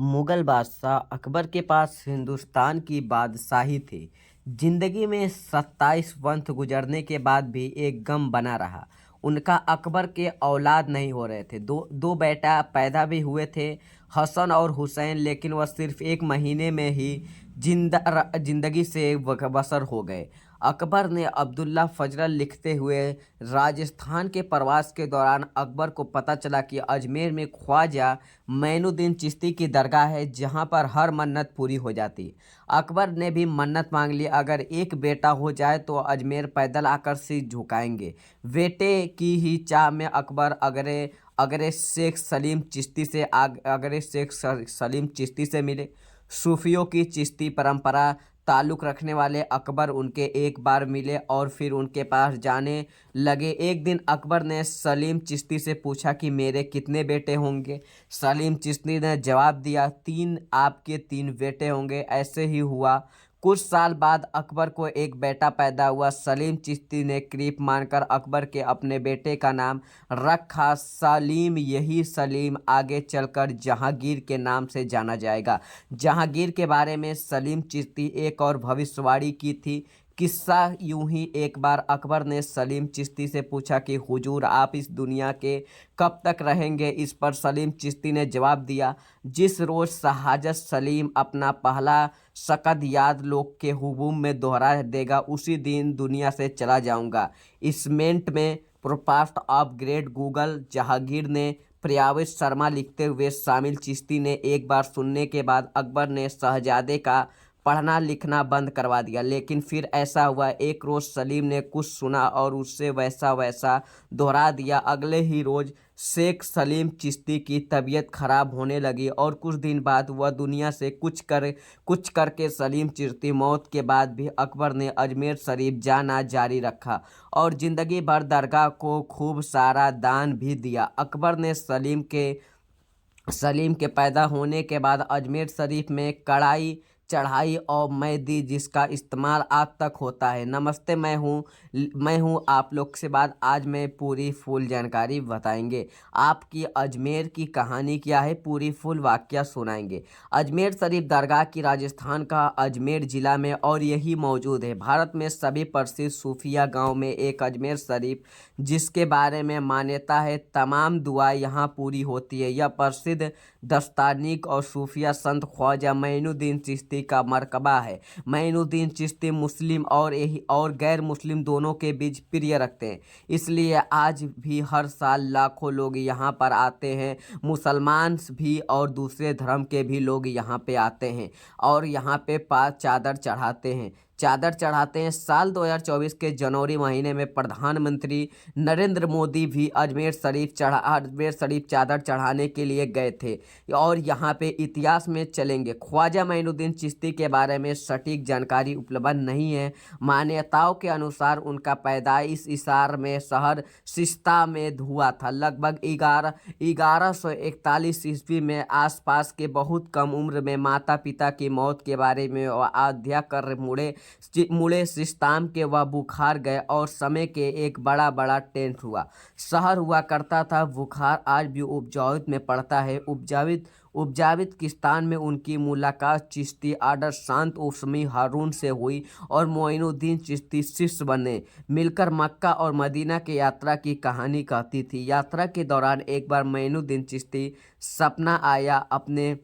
मुगल बादशाह अकबर के पास हिंदुस्तान की बादशाही थी। जिंदगी में 27 वंश गुजरने के बाद भी एक गम बना रहा। उनका अकबर के औलाद नहीं हो रहे थे। दो दो बेटा पैदा भी हुए थे, हसन और हुसैन, लेकिन वह सिर्फ एक महीने में ही जिंदगी से बसर हो गए। अकबर ने अब्दुल्ला फजल लिखते हुए, राजस्थान के प्रवास के दौरान अकबर को पता चला कि अजमेर में ख्वाजा मैनुद्दीन चिश्ती की दरगाह है, जहां पर हर मन्नत पूरी हो जाती है। अकबर ने भी मन्नत मांग ली, अगर एक बेटा हो जाए तो अजमेर पैदल आकर सिर झुकाएंगे। बेटे की ही चाह में अकबर अगरे अगरे शेख सलीम चिश्ती से मिले। सूफियों की चिश्ती परंपरा ताल्लुक़ रखने वाले अकबर उनके एक बार मिले और फिर उनके पास जाने लगे। एक दिन अकबर ने सलीम चिश्ती से पूछा कि मेरे कितने बेटे होंगे। सलीम चिश्ती ने जवाब दिया, 3 आपके 3 बेटे होंगे। ऐसे ही हुआ। कुछ साल बाद अकबर को एक बेटा पैदा हुआ। सलीम चिश्ती ने क्रीप मानकर अकबर के अपने बेटे का नाम रखा सलीम। यही सलीम आगे चलकर जहांगीर के नाम से जाना जाएगा। जहांगीर के बारे में सलीम चिश्ती एक और भविष्यवाणी की थी। किस्सा यूं ही, एक बार अकबर ने सलीम चिश्ती से पूछा कि हुजूर, आप इस दुनिया के कब तक रहेंगे। इस पर सलीम चिश्ती ने जवाब दिया, जिस रोज़ शहाजत सलीम अपना पहला शकद याद लोग के हुबूम में दोहरा देगा, उसी दिन दुनिया से चला जाऊंगा। इसमेंट में प्रोपास्ट ऑफ ग्रेट गूगल जहांगीर ने प्रयावित शर्मा लिखते हुए शामिल। चिश्ती ने एक बार सुनने के बाद अकबर ने शहजादे का पढ़ना लिखना बंद करवा दिया। लेकिन फिर ऐसा हुआ, एक रोज़ सलीम ने कुछ सुना और उससे वैसा वैसा दोहरा दिया। अगले ही रोज़ शेख सलीम चिश्ती की तबीयत खराब होने लगी और कुछ दिन बाद वह दुनिया से कुछ करके सलीम चिश्ती मौत के बाद भी अकबर ने अजमेर शरीफ जाना जारी रखा और ज़िंदगी भर दरगाह को खूब सारा दान भी दिया। अकबर ने सलीम के पैदा होने के बाद अजमेर शरीफ में कढ़ाई चढ़ाई और मैं दी, जिसका इस्तेमाल आज तक होता है। नमस्ते, मैं हूँ आप लोग से बात। आज मैं पूरी फुल जानकारी बताएंगे। आपकी अजमेर की कहानी क्या है, पूरी फुल वाकया सुनाएंगे। अजमेर शरीफ दरगाह की राजस्थान का अजमेर ज़िला में और यही मौजूद है। भारत में सभी प्रसिद्ध सूफिया गांव में एक अजमेर शरीफ, जिसके बारे में मान्यता है तमाम दुआ यहाँ पूरी होती है। यह प्रसिद्ध दस्तानिक और सूफिया संत ख्वाजा मैनुद्दीन चिश्ती का मरकबा है। मैनुद्दीन चिश्ती मुस्लिम और गैर मुस्लिम दोनों के बीच प्रिय रखते हैं, इसलिए आज भी हर साल लाखों लोग यहाँ पर आते हैं। मुसलमान भी और दूसरे धर्म के भी लोग यहाँ पे आते हैं और यहाँ पे चादर चढ़ाते हैं। साल 2024 के जनवरी महीने में प्रधानमंत्री नरेंद्र मोदी भी अजमेर शरीफ चादर चढ़ाने के लिए गए थे और यहाँ पे इतिहास में चलेंगे। ख्वाजा मैनुद्दीन चिश्ती के बारे में सटीक जानकारी उपलब्ध नहीं है। मान्यताओं के अनुसार उनका पैदाइश इसार में शहर सिस्ता में हुआ था। लगभग 1141 ईस्वी में आसपास के बहुत कम उम्र में माता पिता की मौत के बारे में अध्ययन कर मुड़े सिस्तान के वह बुखार गए और समय के एक बड़ा टेंट शहर हुआ करता था। बुखार आज भी उपजावित में पड़ता है। उपजावित किस्तान में उनकी मुलाकात चिश्ती आर्डर शांत उस्मी हारून से हुई और मोइनुद्दीन चिश्ती शिष्य बने। मिलकर मक्का और मदीना की यात्रा की कहानी कहती थी। यात्रा के दौरान एक बार मोइनुद्दीन चिश्ती सपना आया। अपने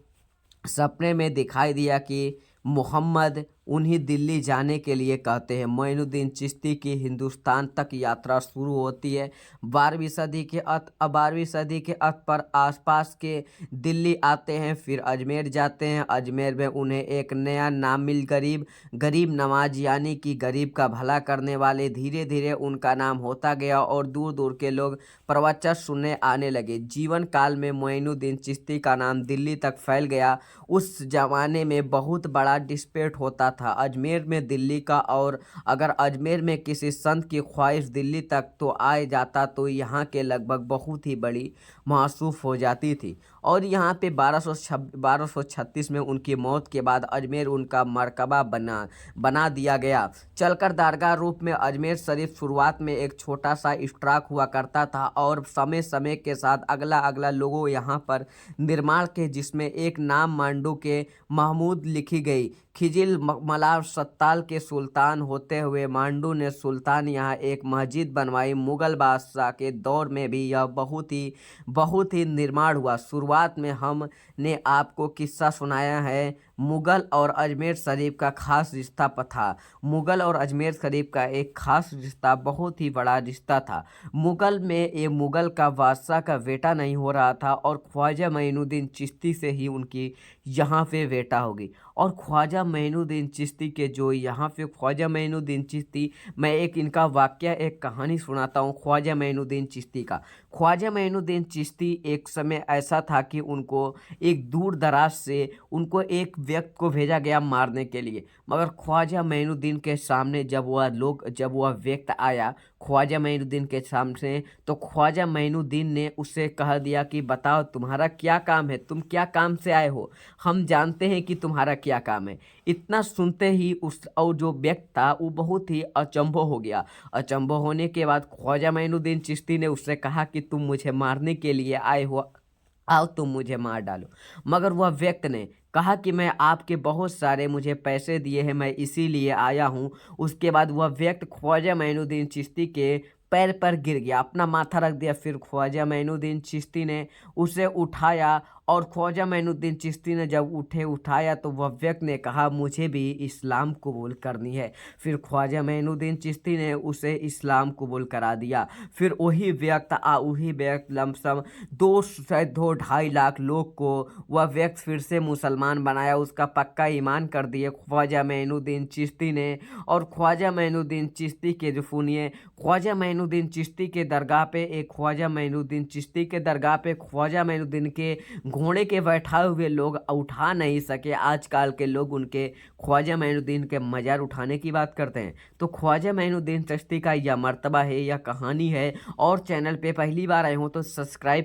सपने में दिखाई दिया कि मोहम्मद उन्हें दिल्ली जाने के लिए कहते हैं। मोइनुद्दीन चिश्ती की हिंदुस्तान तक यात्रा शुरू होती है। 12वीं सदी के अंत पर आसपास के दिल्ली आते हैं, फिर अजमेर जाते हैं। अजमेर में उन्हें एक नया नाम मिल, गरीब नवाज, यानी कि गरीब का भला करने वाले। धीरे धीरे उनका नाम होता गया और दूर दूर के लोग प्रवचन सुनने आने लगे। जीवन काल में मोइनुद्दीन चिश्ती का नाम दिल्ली तक फैल गया। उस जमाने में बहुत बड़ा डिस्प्यूट होता था अजमेर में दिल्ली का, और अगर अजमेर में किसी संत की ख्वाहिश दिल्ली तक तो आ जाता तो यहाँ के लगभग बहुत ही बड़ी मासूफ हो जाती थी। और यहाँ पे 1236 में उनकी मौत के बाद अजमेर उनका मरकबा बना दिया गया। चलकर दरगाह रूप में अजमेर शरीफ शुरुआत में एक छोटा सा इस्ट्राक हुआ करता था, और समय समय के साथ अगला अगला लोगों यहाँ पर निर्माण के, जिसमें एक नाम मांडू के महमूद लिखी गई। खिजिल मलार सत्ताल के सुल्तान होते हुए मांडू ने सुल्तान यहाँ एक मस्जिद बनवाई। मुगल बादशाह के दौर में भी यह बहुत ही निर्माण हुआ। शुरुआत में हमने आपको किस्सा सुनाया है मुगल और अजमेर शरीफ का खास रिश्ता था। मुगल और अजमेर शरीफ का एक खास रिश्ता, बहुत ही बड़ा रिश्ता था। मुगल में ये मुगल का बादशाह का बेटा नहीं हो रहा था, और ख्वाजा मोइनुद्दीन चिश्ती से ही उनकी यहाँ पे बेटा होगी। और ख्वाजा मोइनुद्दीन चिश्ती के जो यहाँ पे ख्वाजा मोइनुद्दीन चिश्ती, मैं एक इनका वाक्य एक कहानी सुनाता हूँ ख्वाजा मोइनुद्दीन चिश्ती का। ख्वाजा मोइनुद्दीन चिश्ती एक समय ऐसा था कि उनको एक दूर दराज से उनको एक व्यक्ति को भेजा गया मारने के लिए, मगर ख्वाजा मोइनुद्दीन के सामने जब वह व्यक्ति आया ख्वाजा मोइनुद्दीन के सामने, तो ख्वाजा मोइनुद्दीन ने उससे कह दिया कि बताओ तुम्हारा क्या काम है, तुम क्या काम से आए हो, हम जानते हैं कि तुम्हारा क्या काम है। इतना सुनते ही उस और जो व्यक्ति था वो बहुत ही अचंभव हो गया। अचंभव होने के बाद ख्वाजा मोइनुद्दीन चिश्ती ने उससे कहा कि तुम मुझे मारने के लिए आए हो, आओ तुम मुझे मार डालो। मगर वह व्यक्ति ने कहा कि मैं आपके बहुत सारे मुझे पैसे दिए हैं, मैं इसीलिए आया हूँ। उसके बाद वह व्यक्ति ख्वाजा मोइनुद्दीन चिश्ती के पैर पर गिर गया, अपना माथा रख दिया। फिर ख्वाजा मोइनुद्दीन चिश्ती ने उसे उठाया, और ख्वाजा मोइनुद्दीन चिश्ती ने जब उठाया तो वह व्यक्ति ने कहा मुझे भी इस्लाम कबूल करनी है। फिर ख्वाजा मोइनुद्दीन चिश्ती ने उसे इस्लाम कबूल करा दिया। फिर वही व्यक्ति लमसम 2-2.5 लाख लोग को वह व्यक्ति फिर से मुसलमान बनाया, उसका पक्का ईमान कर दिए ख्वाजा मोइनुद्दीन चिश्ती ने। और ख्वाजा मोइनुद्दीन चिश्ती के जो सुनिए, ख्वाजा मोइनुद्दीन चिश्ती के दरगाह पे ख्वाजा मोइनुद्दीन के घोड़े के बैठाए हुए लोग उठा नहीं सके। आजकल के लोग उनके ख्वाजा मोइनुद्दीन के मज़ार उठाने की बात करते हैं। तो ख्वाजा मोइनुद्दीन चिश्ती का यह मर्तबा है, यह कहानी है। और चैनल पे पहली बार आए हो तो सब्सक्राइब